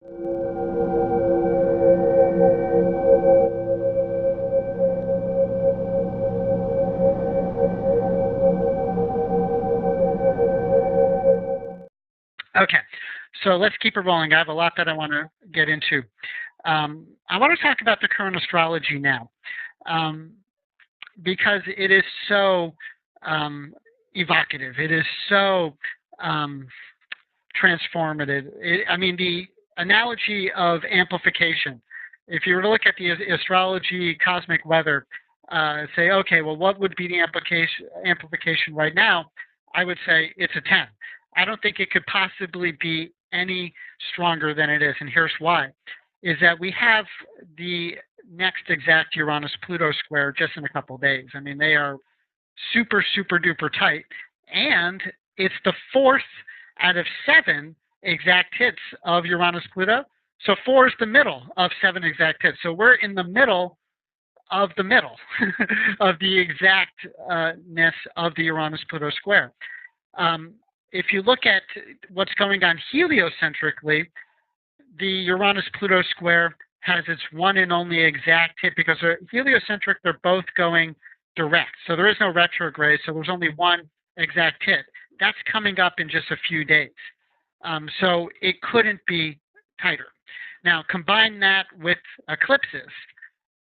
Okay, so let's keep it rolling. I have a lot that I want to get into. I want to talk about the current astrology now, because it is so evocative. It is so transformative. I mean, the analogy of amplification. If you were to look at the astrology cosmic weather, say, okay, well, what would be the amplification right now? I would say it's a 10. I don't think it could possibly be any stronger than it is, and here's why. Is that we have the next exact Uranus-Pluto square just in a couple of days. I mean, they are super, super duper tight, and it's the fourth out of 7 exact hits of Uranus-Pluto. So 4 is the middle of 7 exact hits. So we're in the middle of the middle of the exactness of the Uranus-Pluto square. If you look at what's going on heliocentrically, the Uranus-Pluto square has its one and only exact hit because heliocentric, they're both going direct. So there is no retrograde, so there's only one exact hit. That's coming up in just a few days. So it couldn't be tighter. Now, combine that with eclipses,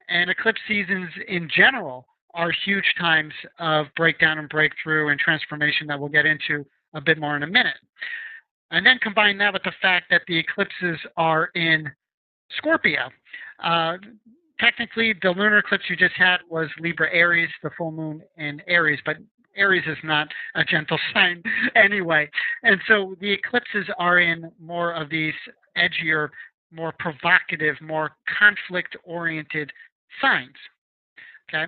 and eclipse seasons in general are huge times of breakdown and breakthrough and transformation that we'll get into a bit more in a minute. And then combine that with the fact that the eclipses are in Scorpio. Technically, the lunar eclipse you just had was Libra Aries, the full moon in Aries, but Aries is not a gentle sign anyway. And so the eclipses are in more of these edgier, more provocative, more conflict-oriented signs. Okay.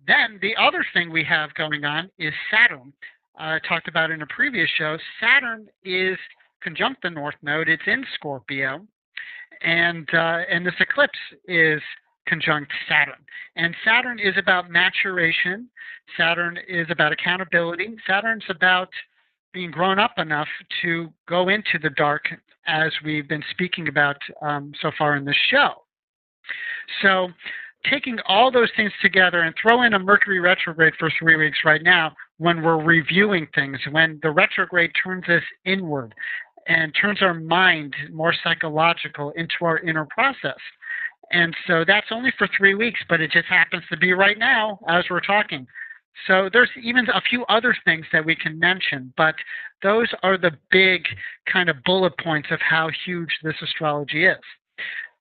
Then the other thing we have going on is Saturn. I talked about in a previous show. Saturn is conjunct the North Node. It's in Scorpio, and this eclipse is conjunct Saturn. And Saturn is about maturation. Saturn is about accountability. Saturn's about being grown up enough to go into the dark, as we've been speaking about so far in this show. So taking all those things together and throw in a Mercury retrograde for 3 weeks right now, when we're reviewing things, when the retrograde turns us inward and turns our mind more psychological into our inner process. And so that's only for 3 weeks, but it just happens to be right now as we're talking. So there's even a few other things that we can mention, but those are the big kind of bullet points of how huge this astrology is.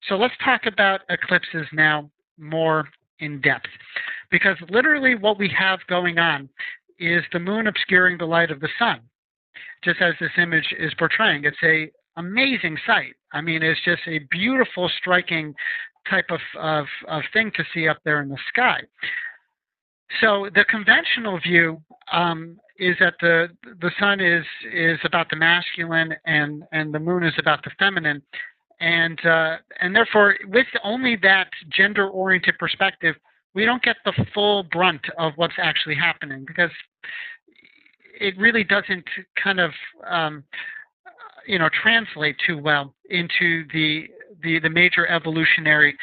So let's talk about eclipses now more in depth, because literally what we have going on is the moon obscuring the light of the sun, just as this image is portraying. It's a amazing sight. I mean, it's just a beautiful, striking type of thing to see up there in the sky. So the conventional view is that the sun is about the masculine and the moon is about the feminine. And therefore, with only that gender-oriented perspective, we don't get the full brunt of what's actually happening, because it really doesn't kind of translate too well into the major evolutionary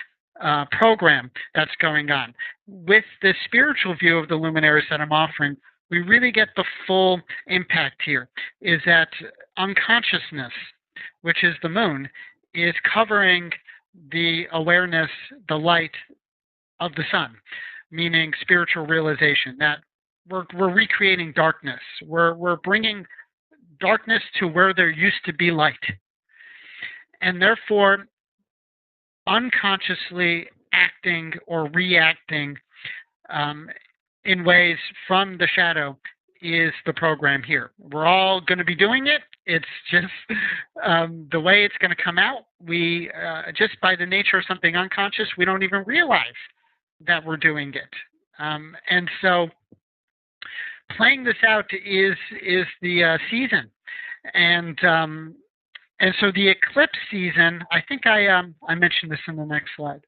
program that's going on. With the spiritual view of the luminaries that I'm offering, we really get the full impact here, is that unconsciousness, which is the moon, is covering the awareness, the light of the sun, meaning spiritual realization, that we're recreating darkness. We're bringing darkness to where there used to be light. And therefore, unconsciously acting or reacting in ways from the shadow is the program here. We're all going to be doing it. It's just the way it's going to come out. We just by the nature of something unconscious, we don't even realize that we're doing it. And so playing this out is the season. And so the eclipse season, I think I mentioned this in the next slide.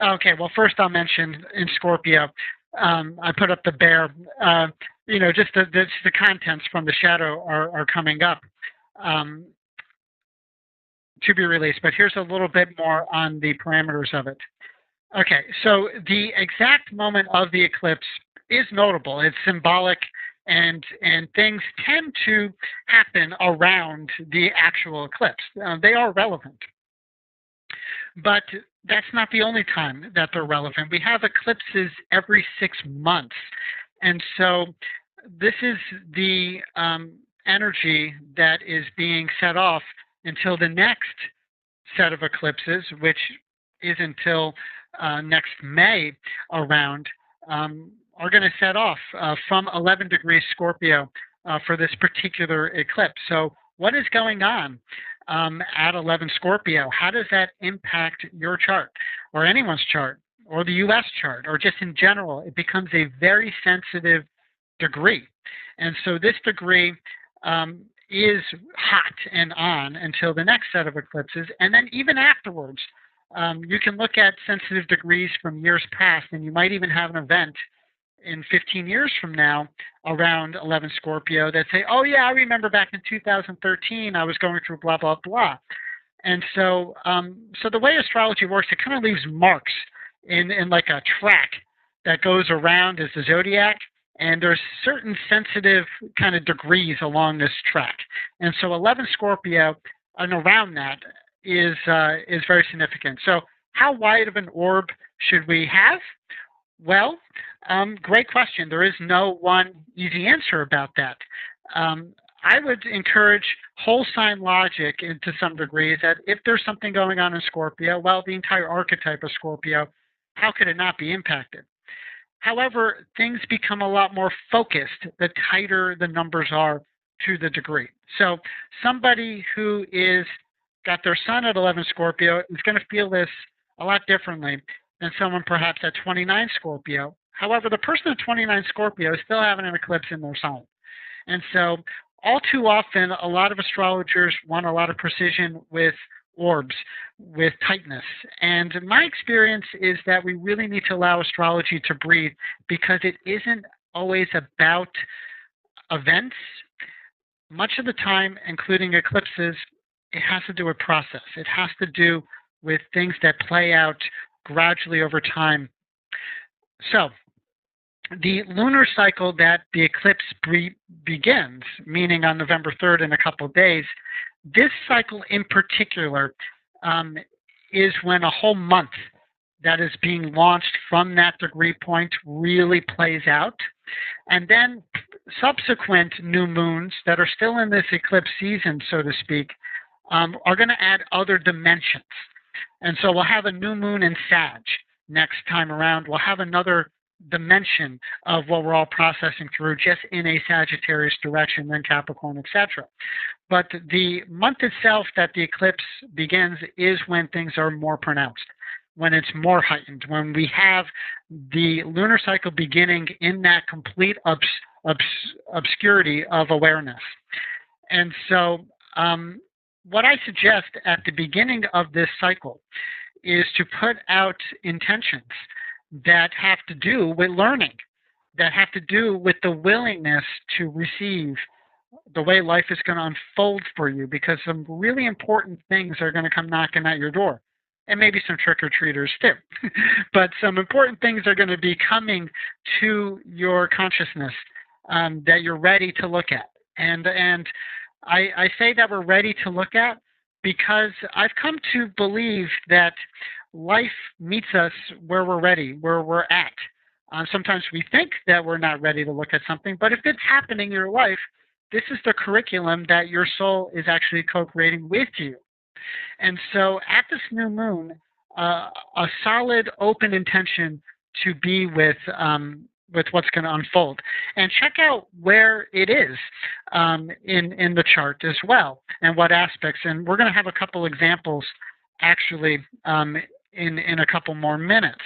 Okay, well, first I'll mention in Scorpio, I put up the bear. Just the contents from the shadow are coming up. to be released, but here's a little bit more on the parameters of it. Okay, so the exact moment of the eclipse is notable. It's symbolic, and things tend to happen around the actual eclipse. They are relevant, but that's not the only time that they're relevant. We have eclipses every 6 months, and so this is the energy that is being set off until the next set of eclipses, which is until next May around, are going to set off from 11 degrees Scorpio for this particular eclipse. So what is going on at 11 Scorpio? How does that impact your chart or anyone's chart or the U.S. chart or just in general? It becomes a very sensitive degree. And so this degree is hot and on until the next set of eclipses. And then even afterwards, you can look at sensitive degrees from years past, and you might even have an event in 15 years from now around 11 Scorpio that say, oh yeah, I remember back in 2013, I was going through blah, blah, blah. And so, so the way astrology works, it kind of leaves marks in like a track that goes around as the zodiac. And there's certain sensitive kind of degrees along this track. And so 11 Scorpio and around that is very significant. So how wide of an orb should we have? Well, great question. There is no one easy answer about that. I would encourage whole sign logic to some degree that if there's something going on in Scorpio, well, the entire archetype of Scorpio, how could it not be impacted? However, things become a lot more focused the tighter the numbers are to the degree. So somebody who is got their sun at 11 Scorpio is going to feel this a lot differently than someone perhaps at 29 Scorpio. However, the person at 29 Scorpio is still having an eclipse in their sign. And so all too often, a lot of astrologers want a lot of precision with orbs, with tightness. And my experience is that we really need to allow astrology to breathe because it isn't always about events. Much of the time, including eclipses, it has to do with process. It has to do with things that play out gradually over time. So the lunar cycle that the eclipse begins, meaning on November 3rd in a couple of days, this cycle in particular is when a whole month that is being launched from that degree point really plays out. And then subsequent new moons that are still in this eclipse season, so to speak, are going to add other dimensions. And so we'll have a new moon in Sag next time around. We'll have another dimension of what we're all processing through just in a Sagittarius direction, then Capricorn, etc. But the month itself that the eclipse begins is when things are more pronounced, when it's more heightened, when we have the lunar cycle beginning in that complete obscurity of awareness. And so what I suggest at the beginning of this cycle is to put out intentions that have to do with learning, that have to do with the willingness to receive the way life is going to unfold for you, because some really important things are going to come knocking at your door, and maybe some trick-or-treaters too. But some important things are going to be coming to your consciousness that you're ready to look at. And I say that we're ready to look at because I've come to believe that life meets us where we're ready, where we're at. Sometimes we think that we're not ready to look at something, but if it's happening in your life, this is the curriculum that your soul is actually co-creating with you. And so at this new moon, a solid, open intention to be with what's going to unfold. And check out where it is in the chart as well, and what aspects. And we're going to have a couple examples actually in a couple more minutes.